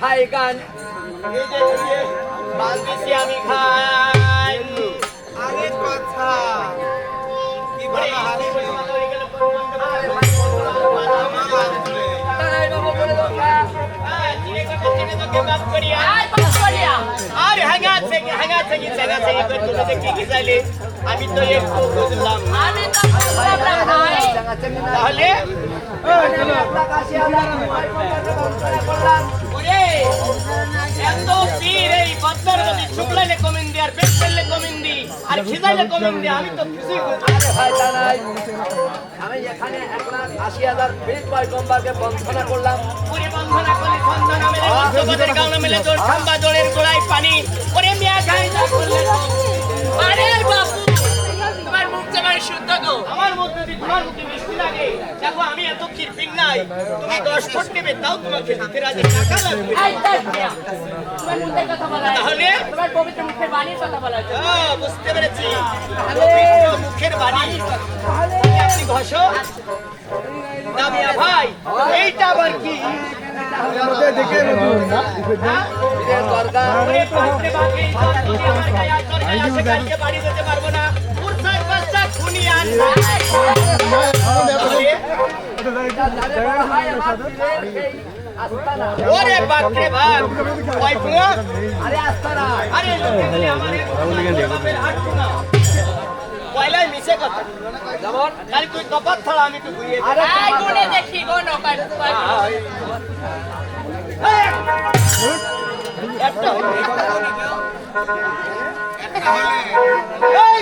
খাই গান এই যে বান্দিছি আমি খাই আরে কথা কি বলা হালে তাই বাবা বলে দোকা আর হাঙ্গা থেকে জায়গা থেকে তুলে দেখি কি চাইলে আমি তো একটু বুঝলাম আমি তো বুঝলাম না ভাই তাহলে ওরে এত পীর এই বদর যদি শুকলালে কমেন দি আর পেট ফেললে কমেন দি আর খিদাইলে কমেন দি আমি তো কিছুই বুঝি না। ভাই জানাই আমি এখানে 1,80,000 ফিট পয়গম্বরকে বন্ধনা করলাম পুরি বন্ধনা করি সন্ধান মেলে জগতের গাওনা মেলে জোর খাম্বা জোরের গোড়ায় পানি ওরে মিয়া গাই না করলে আরে বাপু তোমার মুখ জামাই শুদ্ধ গো আমার মধ্যে যদি তোমার মুখে মিষ্টি লাগে দেখো আমি এত কিরপিং নাই তুমি 10 ফুট নেবে তাও তোমাকে দিতে রাজি টাকা লাগবে এই তার মিয়া তোমার মুখের কথা বলা হয়। তাহলে তোমার পবিত্র মুখের বাণীর কথা বলা হচ্ছে বুঝতে পেরেছি পবিত্র মুখের বাণী আপনি ঘষো দামিয়া ভাই এইটা আবার কি দেখে এর দরকার ওরে বাপরে বাপ, এই দাঁত দিয়ে আমার গায়ে হাত ধরে গায়ে আসে, কালকে বাড়ি যেতে পারবো না উৎসাহ বাচ্চা খুনি আর জানে বড় ভাই আমার পীরের সেই আস্তানা ওরে বাপরে বাপ ওই পুয়া আরে আস্তানা আরে লোকে বলে আমার বাপের হাত না পয়লাই মিছে কথা যেমন কাল তুই কপাত ছাড়া আমি তো ঘুরিয়ে আরে এই গুণে দেখি গো নকার একটা এই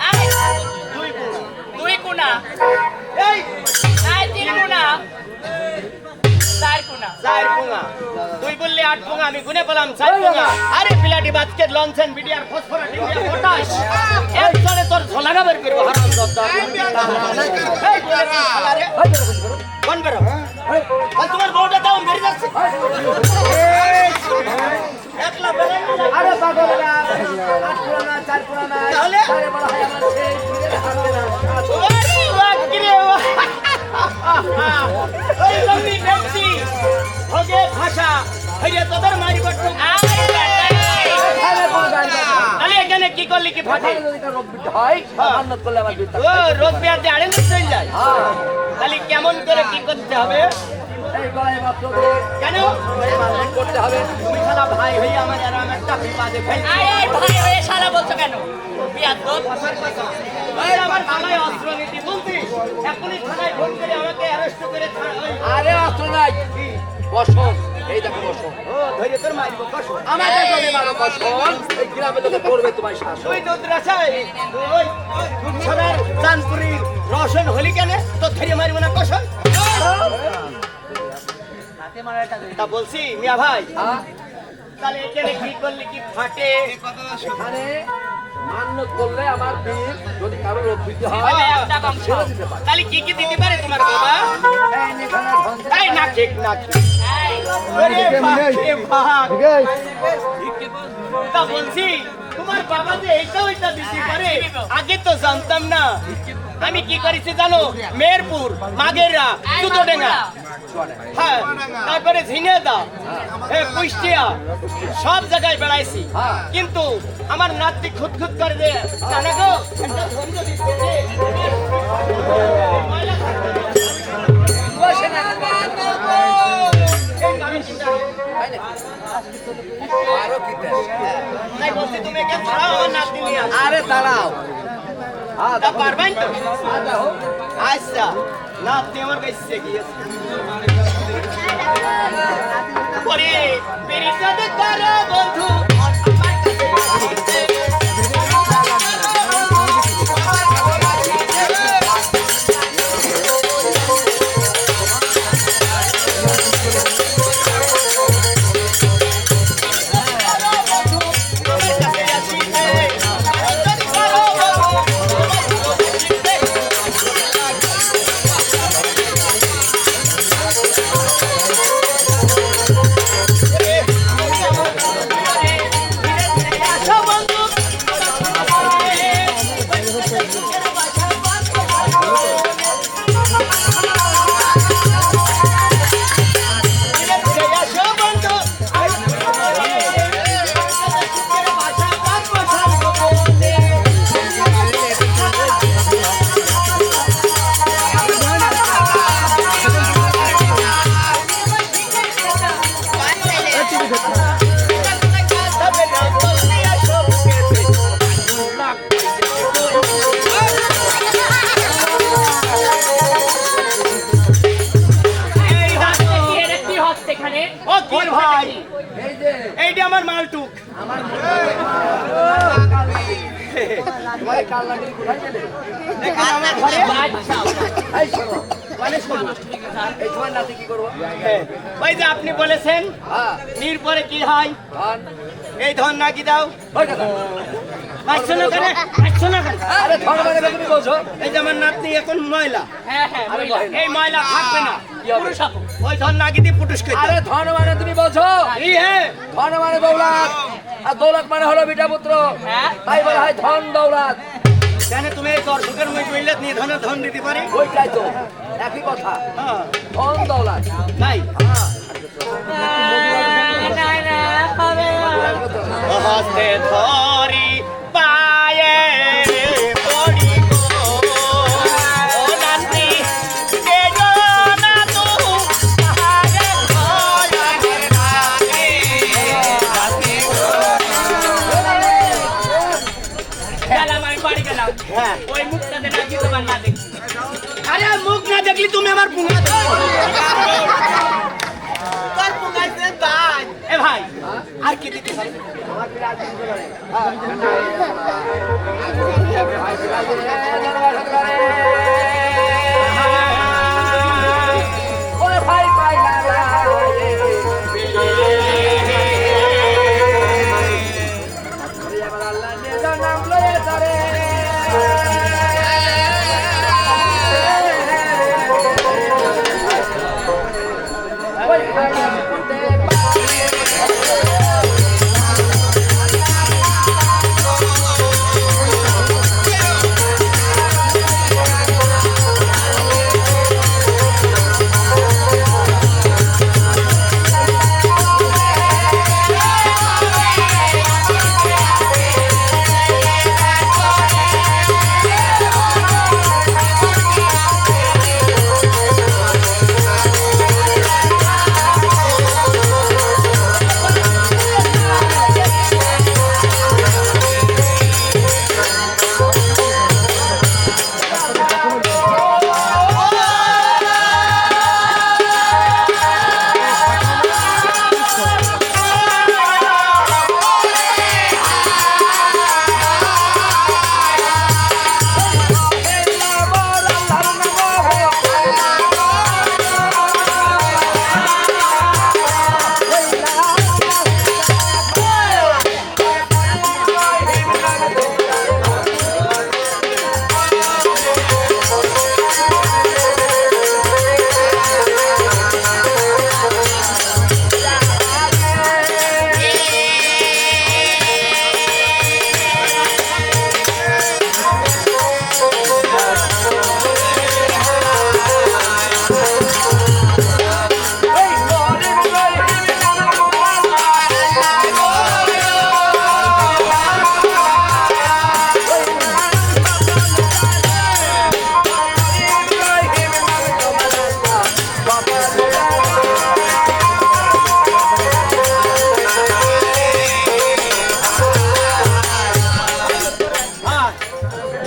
আরে দুই পুয়া দুই কোনা এই নাই তিন কোনা চার কোনা চার পুঙা তুই বললি 8 পুঙা আমি গুনে পেলাম 4 পুঙা আরে পিলাটি বাস্কেট লঞ্চেন বিডিআর ফসফরাস ইউরিয়া পটাশ এক চলে তোর ঝোলাগা বের করব হারাম দদ্দা এই বলে কি শালারে কোন বেরো আর তোমার বউটা দাও মেরে যাচ্ছে একলা বেরেন আরে পাগলেরা আট পুরানা চার পুরানা তাহলে? আরে বড় ভাই আমার সেই পীরের আস্তানা ওরে বাকরে ওই লম্বি ব্যক্তি ভোগে ভাষা হইরে তোদের মারি করতে আরে বড় ভাই তাহলে এখানে কি করলি কি ফাটে যদি এটা রোগ বিদ্যা হয় মান্নত করলে আমার বিদ্যা ও রোগ ব্যাধি আড়ে চলে যায় হ্যাঁ তাহলে কেমন করে কি করতে হবে এই গলায় মাত্র দিয়ে কেন মান্নত করতে হবে তুমি শালা ভাই হই আমার আর আমার একটা বিপদে ফেল আরে ভাই হয়ে শালা বলছো কেন বিয়াদ ওই আমার থানায় অস্ত্র নীতি বলতিস এখনই থানায় ফোন করে আমাকে অ্যারেস্ট করে আরে অস্ত্র নাই বসন এই দেখো বসন ও ধরে তোর মারবো কষ্ট আমাকে যদি মারো বসন এই গ্রামে লোকে করবে তোমার শাসন তুই তো দ্রাসাই ওই ছড়ার চাঁদপুরি রোশন হলি কেন তো ধরে মারবো না কষ্ট তা বলছি মিয়া ভাই হ্যাঁ তাহলে এখানে কি করলি কি ফাটে এখানে মান্নত করলে আমার বীর যদি কারো রোগ বৃদ্ধি হয় তবে একটা কম ছেড়ে দিতে পারে তাহলে কি কি দিতে পারে তোমার বাবা এই নিখানা ধনতে এই না ঠিক না ঠিক এই ওরে বাপরে বাপ তা বলছি তোমার বাবা যে এইটা ওইটা দিতে পারে আগে তো জানতাম না আমি কি করেছি জানো মেহেরপুর মাগেররা জুতোডেঙ্গা হ্যাঁ তারপরে ঝিনেদা কুষ্টিয়া সব জায়গায় বেড়াইছি কিন্তু আমার নাতি খুদ খুদ করে দে জানা গো একটা ধৈর্য দিতে দে। ময়লা থাকতে দে। বসে না এই কারণটা আরো কি তাই বলছি তুমি একে ছাড়াও আমার নাতি নিয়ে আসো। আরে দাঁড়াও হ্যাঁ তা পারবেন তো দেখো আচ্ছা নাতি আমার কাছে গিয়েছে পরে পেরিসাদ করো বন্ধু এই হাতে হলো কি এর কি হচ্ছে এখানে? ও কি ভাই এই যে এইটা আমার মালটুক তোমার কাল্লাগিরি কোথায় গেলে? এখানে আমার ঘরে আচ্ছা এই শোনো, মানে শোনো। এই তোমার নাতি কি করবো? ওই যে আপনি বলেছেন হ্যাঁ, নির পরে কি হয় ধন। এই ধন নাকি দাও ওই কথা। পাচ্ছ না কেন পাচ্ছ না কেন আরে ধন মানে তুমি বলছো? এই যে আমার নাতনি এখন ময়লা হ্যাঁ হ্যাঁ আরে মহিলা। মহিলা। এই ময়লা থাকবে না কি হবে? পুরুষ হবো। ওই ধন নাকি দিয়ে পুটুস করে আরে ধন মানে তুমি বলছো? এই হ্যাঁ ধন মানে দৌলত, আর দৌলত মানে হলো বিটা পুত্র। হ্যাঁ। তাই বলা হয় ধন দৌলত। কেন তুমি এই দর্শকের মই কইলে নিয়ে ধনের ধন দিতে পারি ওইটাই তো একই কথা, হ্যাঁ ধন দৌলত। নাই হ্যাঁ, না না হবে না। হস্তে ধরি পায়ে পড়ি গো ও নাতি কে গো না তু আরে খয়ার নাতি নাতি গেলাম আমি বাড়ি গেলাম। হ্যাঁ ওই মুখটাতে নাকি তোমার না দেখি। আরে মুখ না দেখলি তুমি আমার পুঙ্গা দাও তোর পুঙ্গাইছে তাই এ ভাই আর কি দিতে পারি ওরে ভাই পাইলা না রে। এবার আল্লাহ নিজের নাম লয়ে ধরে। ওই পাইলা করতে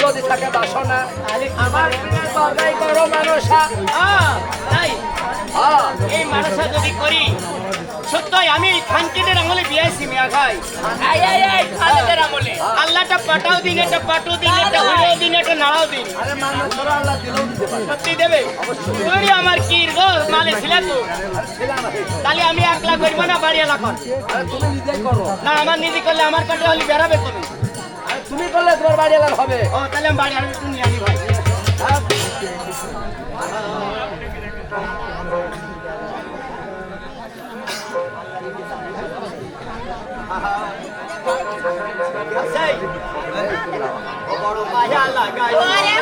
যদি থাকে বাসনা আমার প্রিয় তরকারি করো মানুষা। তাই হ্যাঁ, এই মানুষটা যদি করি সত্যই আমি খানকিনের আমলে বিয়াইছি মিয়া ভাই এই খালেদের আমলে। আল্লাহটা পাঠাও দিন এটা পাঠও দিন এটা হইলেও দিন এটা নাড়াও দিন আরে মানুষ ধরো আল্লাহ দিলেও দিতে পারে। সত্যি দেবে ওরে আমার কি গো মালে ছিল তো আরে ছেলে না। তাহলে আমি 1 লাখ করবো না বাড়ি এলাকা আরে তুমি নিজেই করো। না আমার নিজে করলে আমার কাটে হলে বেড়াবে তুমি আরে তুমি করলে তোমার বাড়ি এলাকা হবে। ও তাহলে আমি বাড়ি আমি শুনি আনি ভাই হ্যাঁ, সেই ও বড় মায়া লাগাই ওরে